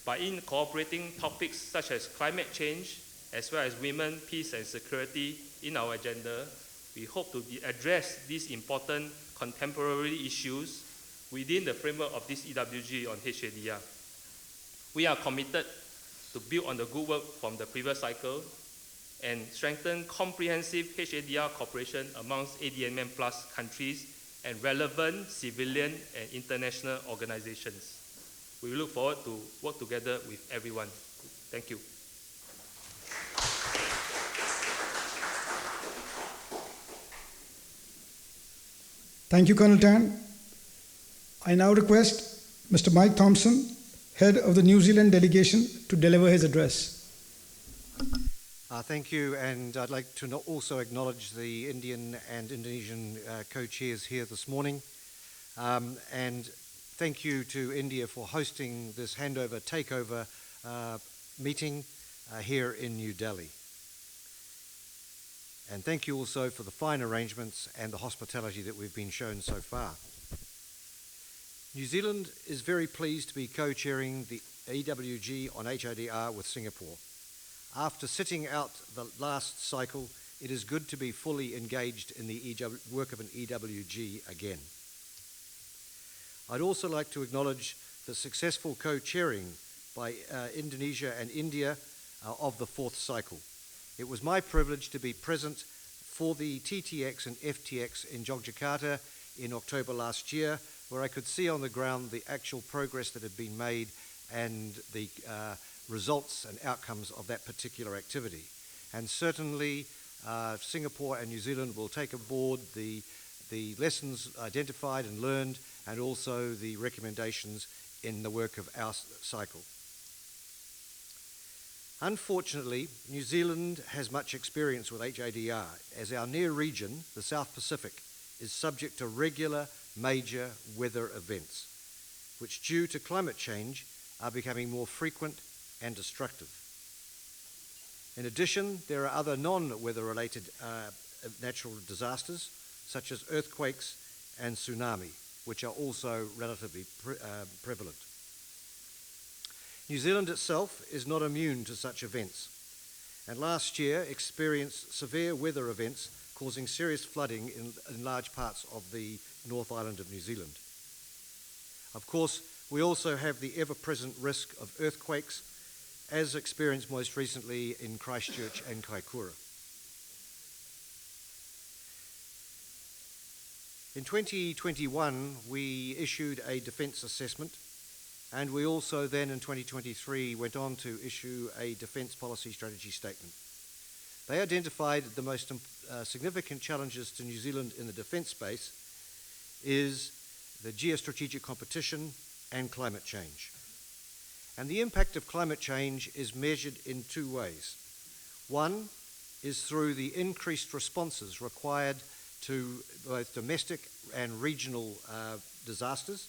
By incorporating topics such as climate change, as well as women, peace and security in our agenda, we hope to address these important contemporary issues within the framework of this EWG on HADR. We are committed to build on the good work from the previous cycle and strengthen comprehensive HADR cooperation amongst ADMM Plus countries and relevant civilian and international organizations. We look forward to work together with everyone. Thank you. Thank you, Colonel Tan. I now request Mr. Mike Thompson, head of the New Zealand delegation, to deliver his address. Thank you, and I'd like to also acknowledge the Indian and Indonesian co-chairs here this morning. And thank you to India for hosting this handover-takeover meeting here in New Delhi. And thank you also for the fine arrangements and the hospitality that we've been shown so far. New Zealand is very pleased to be co-chairing the EWG on HADR with Singapore. After sitting out the last cycle, it is good to be fully engaged in the work of an EWG again. I'd also like to acknowledge the successful co-chairing by Indonesia and India of the fourth cycle. It was my privilege to be present for the TTX and FTX in Yogyakarta in October last year, where I could see on the ground the actual progress that had been made and the results and outcomes of that particular activity. And certainly Singapore and New Zealand will take aboard the lessons identified and learned, and also the recommendations in the work of our cycle. Unfortunately, New Zealand has much experience with HADR, as our near region, the South Pacific, is subject to regular major weather events, which due to climate change are becoming more frequent and destructive. In addition, there are other non-weather related natural disasters, such as earthquakes and tsunami, which are also relatively prevalent. New Zealand itself is not immune to such events, and last year experienced severe weather events causing serious flooding in large parts of the North Island of New Zealand. Of course, we also have the ever-present risk of earthquakes, as experienced most recently in Christchurch and Kaikoura. In 2021, we issued a defence assessment, and we also then in 2023 went on to issue a defence policy strategy statement. They identified the most significant challenges to New Zealand in the defence space is the geostrategic competition and climate change. And the impact of climate change is measured in two ways. One is through the increased responses required to both domestic and regional disasters,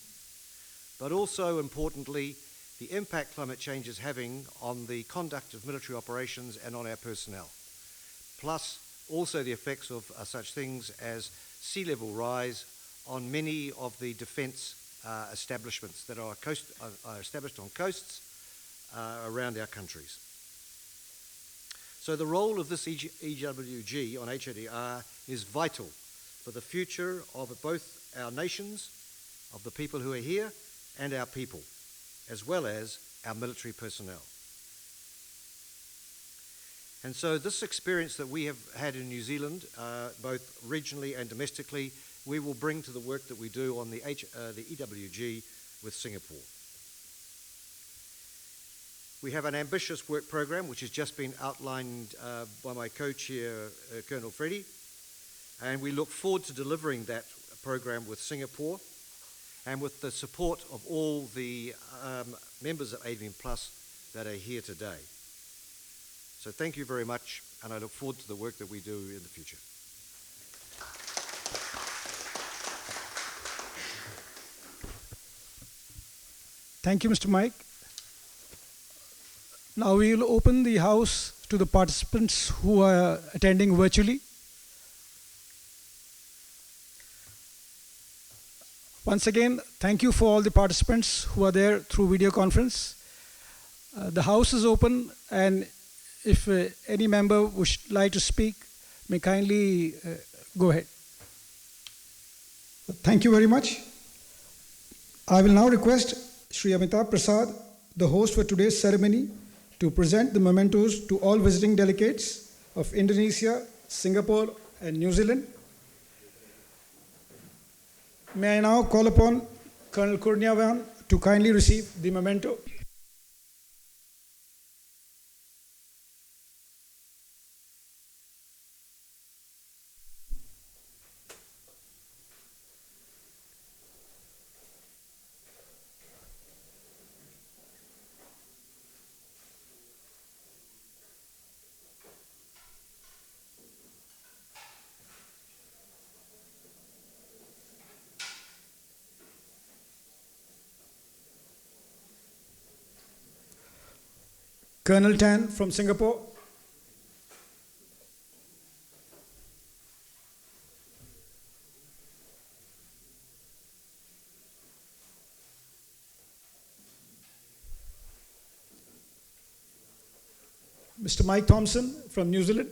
but also importantly, the impact climate change is having on the conduct of military operations and on our personnel. Plus also the effects of such things as sea level rise on many of the defence establishments that are established on coasts around our countries. So the role of this EWG on HADR is vital for the future of both our nations, of the people who are here, and our people, as well as our military personnel. And so this experience that we have had in New Zealand, both regionally and domestically, we will bring to the work that we do on the EWG with Singapore. We have an ambitious work program which has just been outlined by my co-chair, Colonel Freddie, and we look forward to delivering that program with Singapore and with the support of all the members of ADM Plus that are here today. So thank you very much, and I look forward to the work that we do in the future. Thank you, Mr. Mike. Now we will open the house to the participants who are attending virtually. Once again, thank you for all the participants who are there through video conference. The house is open, and if any member would like to speak, may kindly go ahead. Thank you very much. I will now request Sri Amitabh Prasad, the host for today's ceremony, to present the mementos to all visiting delegates of Indonesia, Singapore, and New Zealand. May I now call upon Colonel Kurniawan to kindly receive the memento. Colonel Tan from Singapore. Mr. Mike Thompson from New Zealand.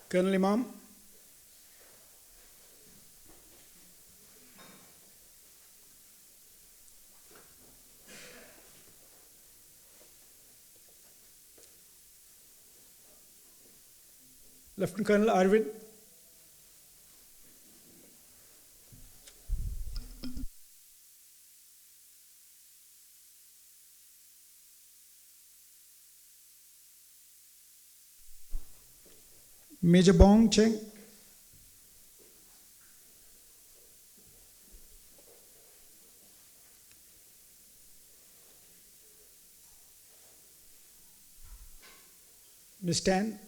Colonel Imam. Lieutenant Colonel Arvind. Major Bong Cheng. Ms. Tan.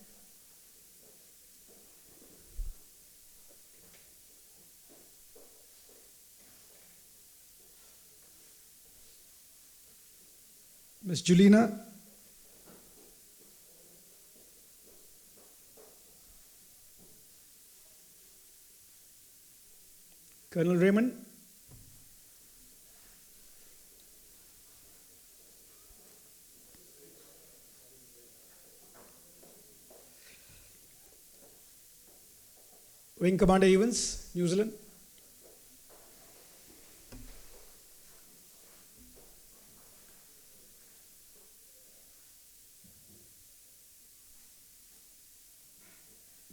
Ms. Julina. Colonel Raymond. Wing Commander Evans, New Zealand.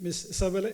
Ms. Isabelle.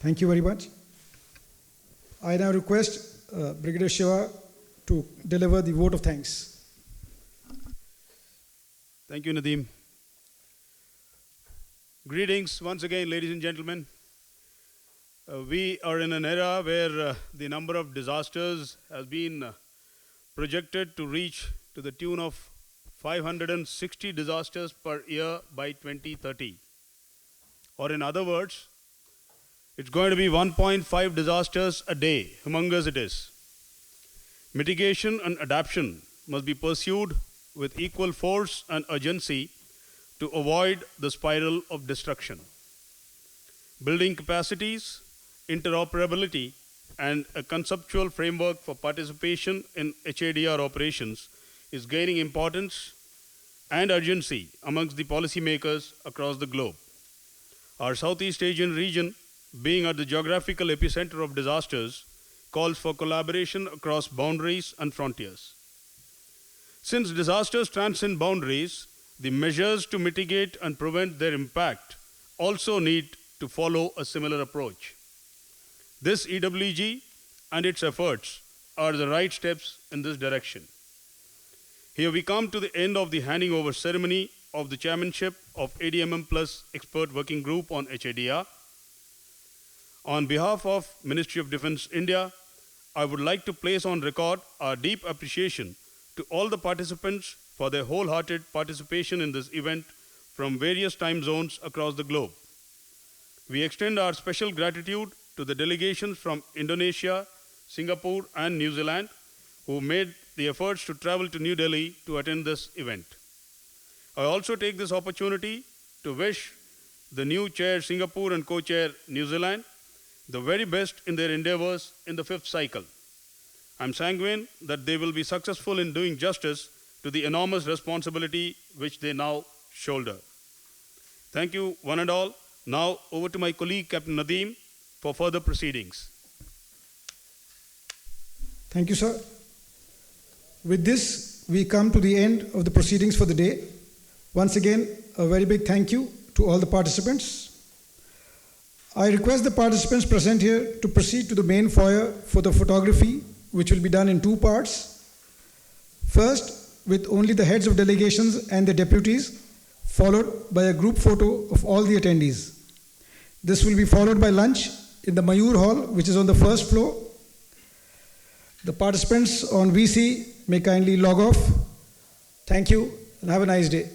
Thank you very much. I now request Brigadier Shiva to deliver the vote of thanks. Thank you, Nadeem. Greetings once again, ladies and gentlemen. We are in an era where the number of disasters has been projected to reach to the tune of 560 disasters per year by 2030. Or in other words, it's going to be 1.5 disasters a day. Humongous it is. Mitigation and adaptation must be pursued with equal force and urgency to avoid the spiral of destruction. Building capacities, interoperability, and a conceptual framework for participation in HADR operations is gaining importance and urgency amongst the policymakers across the globe. Our Southeast Asian region, being at the geographical epicenter of disasters, calls for collaboration across boundaries and frontiers. Since disasters transcend boundaries, the measures to mitigate and prevent their impact also need to follow a similar approach. This EWG and its efforts are the right steps in this direction. Here we come to the end of the handing over ceremony of the chairmanship of ADMM Plus Expert Working Group on HADR. On behalf of Ministry of Defence India, I would like to place on record our deep appreciation to all the participants for their wholehearted participation in this event from various time zones across the globe. We extend our special gratitude to the delegations from Indonesia, Singapore, and New Zealand who made the efforts to travel to New Delhi to attend this event. I also take this opportunity to wish the new chair Singapore and co-chair New Zealand the very best in their endeavors in the 5th cycle. I'm sanguine that they will be successful in doing justice to the enormous responsibility which they now shoulder. Thank you, one and all. Now, over to my colleague, Captain Nadeem, for further proceedings. Thank you, sir. With this, we come to the end of the proceedings for the day. Once again, a very big thank you to all the participants. I request the participants present here to proceed to the main foyer for the photography, which will be done in 2 parts. First, with only the heads of delegations and the deputies, followed by a group photo of all the attendees. This will be followed by lunch in the Mayur Hall, which is on the 1st floor. The participants on VC may kindly log off. Thank you and have a nice day.